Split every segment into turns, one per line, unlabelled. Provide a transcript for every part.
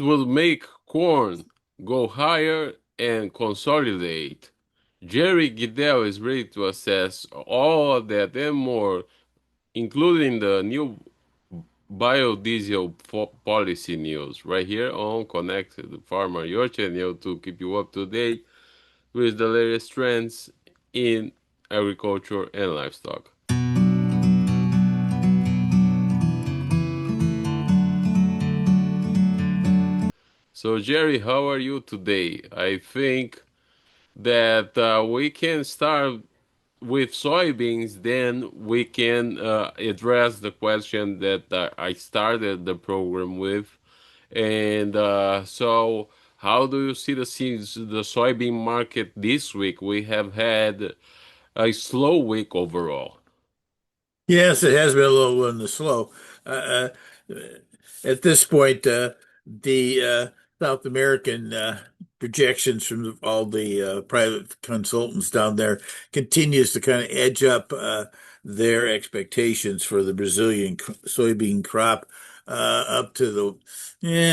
will make corn go higher and consolidate. Jerry Gidel is ready to assess all of that and more, including the new biodiesel policy news, right here on Connected Farmer, your channel to keep you up to date with the latest trends in agriculture and livestock. So, Jerry, how are you today? I think that we can start with soybeans, then we can address the question that I started the program with. And so, how do you see the soybean market this week? We have had a slow week overall.
Yes, it has been a little on the slow. Uh, uh, at this point, the South American projections from all the private consultants down there continues to kind of edge up their expectations for the Brazilian soybean crop up to the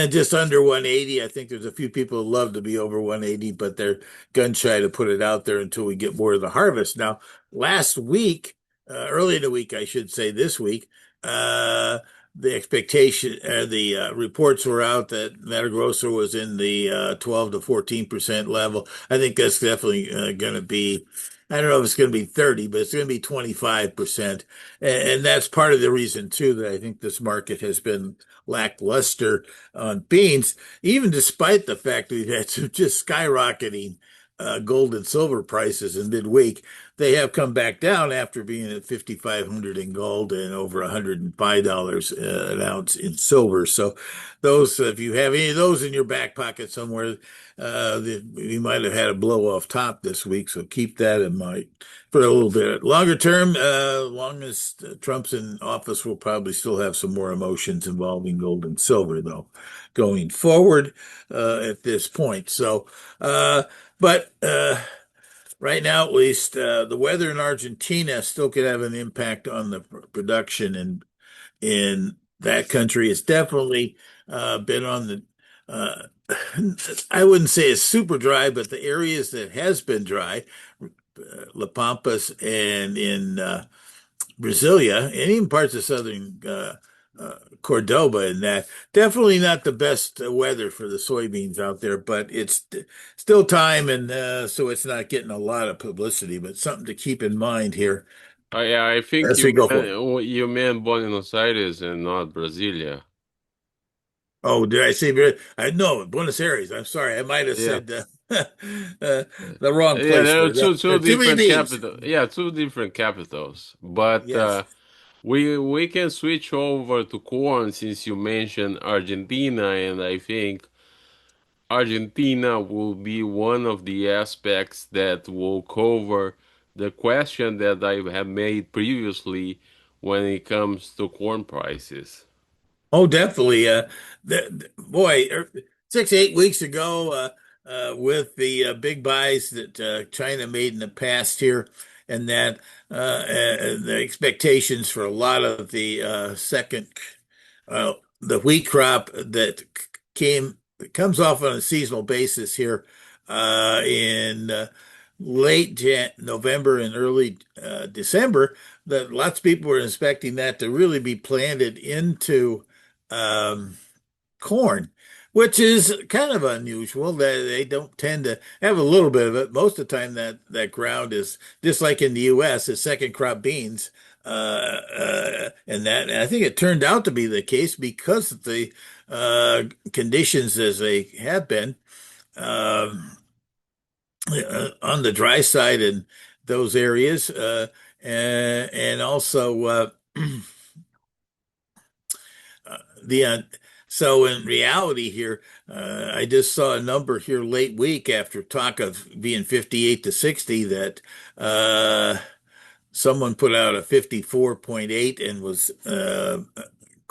just under 180. I think there's a few people who love to be over 180, but they're gun shy to put it out there until we get more of the harvest. Now, last week early in the week, I should say this week, the expectation, the reports were out that Mato Grosso was in the 12 to 14% level. I think that's definitely going to be, I don't know if it's going to be 30, but it's going to be 25%. And that's part of the reason, too, that I think this market has been lackluster on beans, even despite the fact that we've had some just skyrocketing gold and silver prices in midweek. They have come back down after being at 5,500 in gold and over $105 an ounce in silver. So those, if you have any of those in your back pocket somewhere, you might have had a blow off top this week. So keep that in mind for a little bit. Longer term, long as Trump's in office, we'll probably still have some more emotions involving gold and silver, though, going forward at this point. So, but right now, at least, the weather in Argentina still could have an impact on the production in that country. It's definitely been on the, uh, I wouldn't say it's super dry, but the areas that has been dry, La Pampas and in Brasilia, and even parts of southern Cordoba, and that definitely not the best weather for the soybeans out there, but it's still time, and so it's not getting a lot of publicity, but something to keep in mind here
I think
as we go forward.
you meant Buenos Aires and not Brasilia.
Oh, did I say I no, Buenos Aires. I'm sorry, I might have
Yeah.
said the wrong
Yeah,
place
there are
there. There
two
are too many
different
beans.
capital. Yeah, two different capitals. But
Yes.
we can switch over to corn since you mentioned Argentina, and I think Argentina will be one of the aspects that will cover the question that I have made previously when it comes to corn prices.
Oh, definitely. Boy, 6, 8 weeks ago, with the big buys that China made in the past here, and that the expectations for a lot of the the wheat crop that came comes off on a seasonal basis here in late November and early December, that lots of people were expecting that to really be planted into um, corn, which is kind of unusual. They don't tend to have a little bit of it. Most of the time, that ground is just like in the U.S. is second crop beans, and I think it turned out to be the case because of the conditions as they have been um, on the dry side in those areas, and also. The So in reality here, I just saw a number here late week after talk of being 58 to 60 that someone put out a 54.8 and was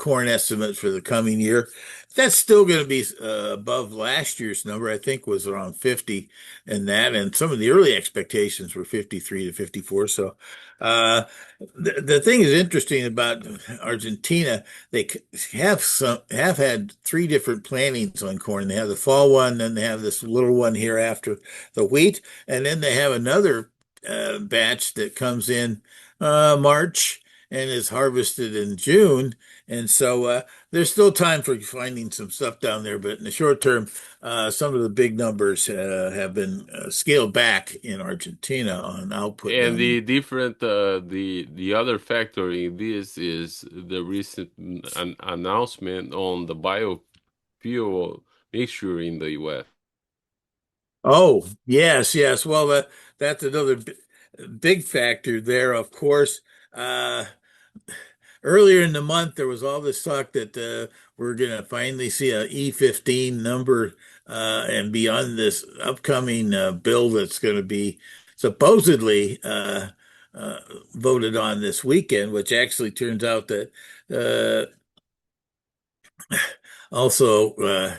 corn estimate for the coming year. That's still going to be above last year's number. I think was around 50 and that, and some of the early expectations were 53 to 54. So, uh, the thing is interesting about Argentina. They have had three different plantings on corn. They have the fall one, then they have this little one here after the wheat, and then they have another batch that comes in March and is harvested in June. And so there's still time for finding some stuff down there, but in the short term, some of the big numbers have been scaled back in Argentina on output
And
down there.
the different the other factor in this is the recent announcement on the biofuel mixture in the US.
Oh, yes, yes. Well, that's another big factor there, of course. Uh, Earlier in the month, there was all this talk that we're going to finally see a E15 number and beyond this upcoming bill that's going to be supposedly uh, voted on this weekend, which actually turns out that uh, also uh,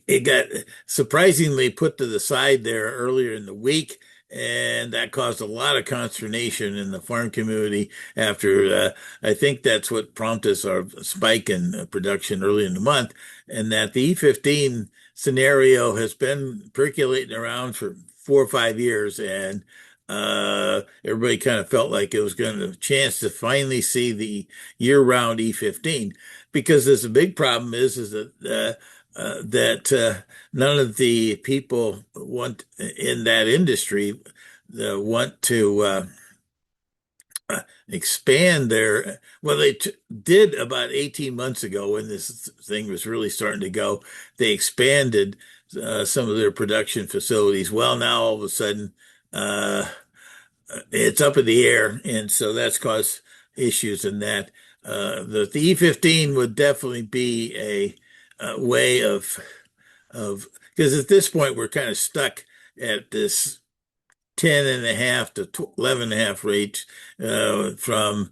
it got surprisingly put to the side there earlier in the week, and that caused a lot of consternation in the farm community after I think that's what prompted our spike in production early in the month, and that the E15 scenario has been percolating around for 4 or 5 years, and everybody kind of felt like it was going to have a chance to finally see the year-round E15 because there's a big problem is that none of the people want in that industry want to expand their well they did about 18 months ago when this thing was really starting to go. They expanded some of their production facilities. Well, now all of a sudden uh, it's up in the air, and so that's caused issues in that. The E15 would definitely be a way of because at this point we're kind of stuck at this 10 and a half to 11 and a half rates from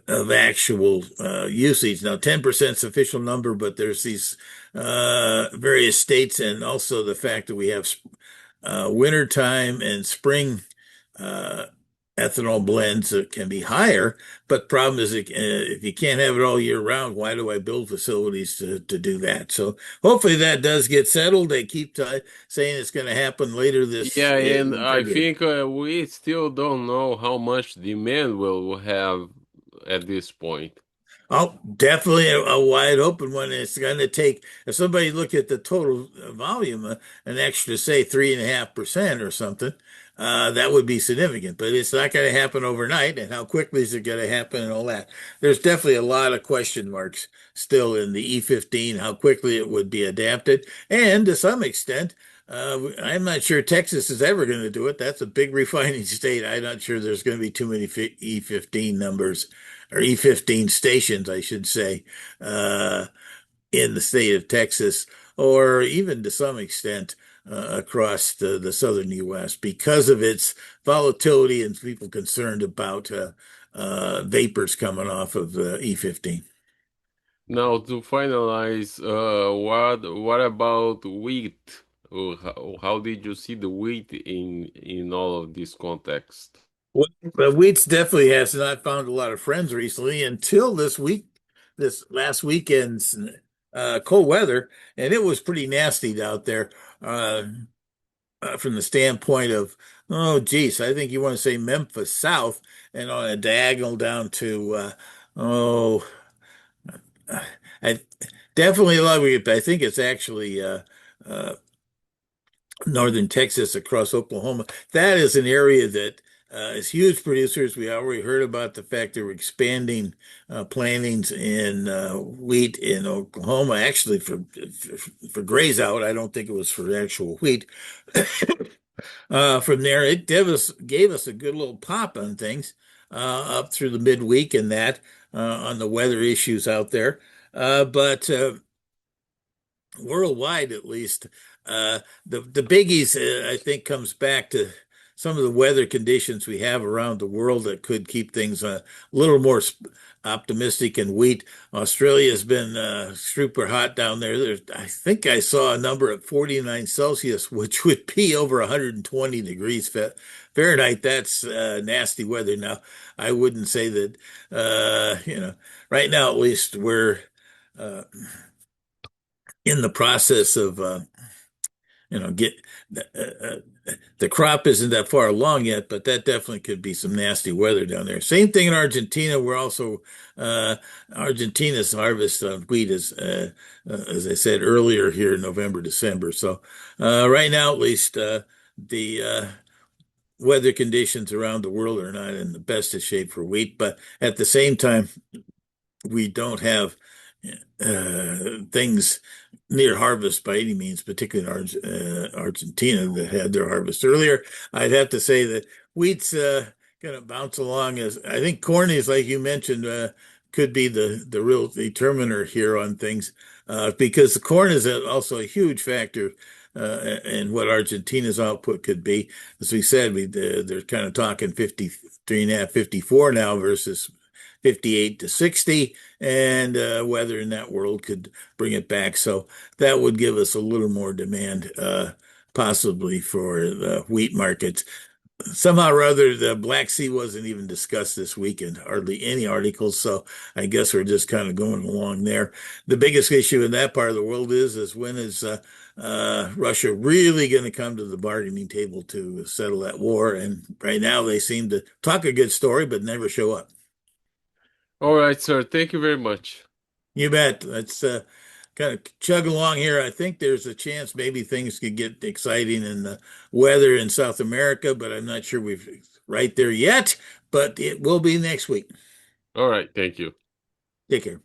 of actual usage. Now, 10% is the official number, but there's these various states and also the fact that we have winter time and spring uh, ethanol blends that can be higher. But problem is, if you can't have it all year round, why do I build facilities to do that? So hopefully that does get settled. They keep saying it's going to happen later this.
Yeah, and
In
I
February.
think we still don't know how much demand will have at this point.
Oh, definitely a wide open one. It's going to take, if somebody look at the total volume, an extra, say, 3.5% or something, that would be significant. But it's not going to happen overnight. And how quickly is it going to happen and all that? There's definitely a lot of question marks still in the E15, how quickly it would be adapted. And to some extent, I'm not sure Texas is ever going to do it. That's a big refining state. I'm not sure there's going to be too many E15 numbers or E15 stations, I should say, uh, in the state of Texas, or even to some extent across the southern U.S. because of its volatility and people concerned about vapors coming off of E15.
Now to finalize, what about wheat? How did you see the wheat in all of this context?
Well, but wheats definitely has not found a lot of friends recently until this week, this last weekend's cold weather, and it was pretty nasty out there. Uh, from the standpoint of, oh, geez, I think you want to say Memphis South and on a diagonal down to, oh, I definitely a lot of it, but I think it's actually uh, northern Texas across Oklahoma. That is an area that is huge producers. We already heard about the fact they were expanding plantings in wheat in Oklahoma, actually for graze out. I don't think it was for actual wheat. From there, it gave us a good little pop on things up through the midweek and that on the weather issues out there. But worldwide, at least, the biggies I think comes back to some of the weather conditions we have around the world that could keep things a little more optimistic in wheat. Australia has been super hot down there. I think I saw a number at 49 Celsius, which would be over 120 degrees Fahrenheit. That's nasty weather. Now, I wouldn't say that, right now at least we're uh, in the process of get uh, uh, the crop isn't that far along yet, but that definitely could be some nasty weather down there. Same thing in Argentina. We're also uh, Argentina's harvest on wheat is, as I said earlier, here in November, December. So right now, at least, the weather conditions around the world are not in the best of shape for wheat. But at the same time, we don't have things near harvest by any means, particularly in Argentina that had their harvest earlier. I'd have to say that wheat's going to bounce along as I think corn is, like you mentioned, could be the real determiner here on things because the corn is also a huge factor. And what Argentina's output could be. As we said, they're kind of talking 53 and a half, 54 now versus 58 to 60, and weather in that world could bring it back. So that would give us a little more demand, possibly for the wheat markets. Somehow or other, the Black Sea wasn't even discussed this weekend, hardly any articles. So I guess we're just kind of going along there. The biggest issue in that part of the world is when is Russia really going to come to the bargaining table to settle that war? And right now they seem to talk a good story, but never show up.
All right, sir. Thank you very much.
You bet. Let's kind of chug along here. I think there's a chance maybe things could get exciting in the weather in South America, but I'm not sure we've right there yet. But it will be next week.
All right, thank you.
Take care.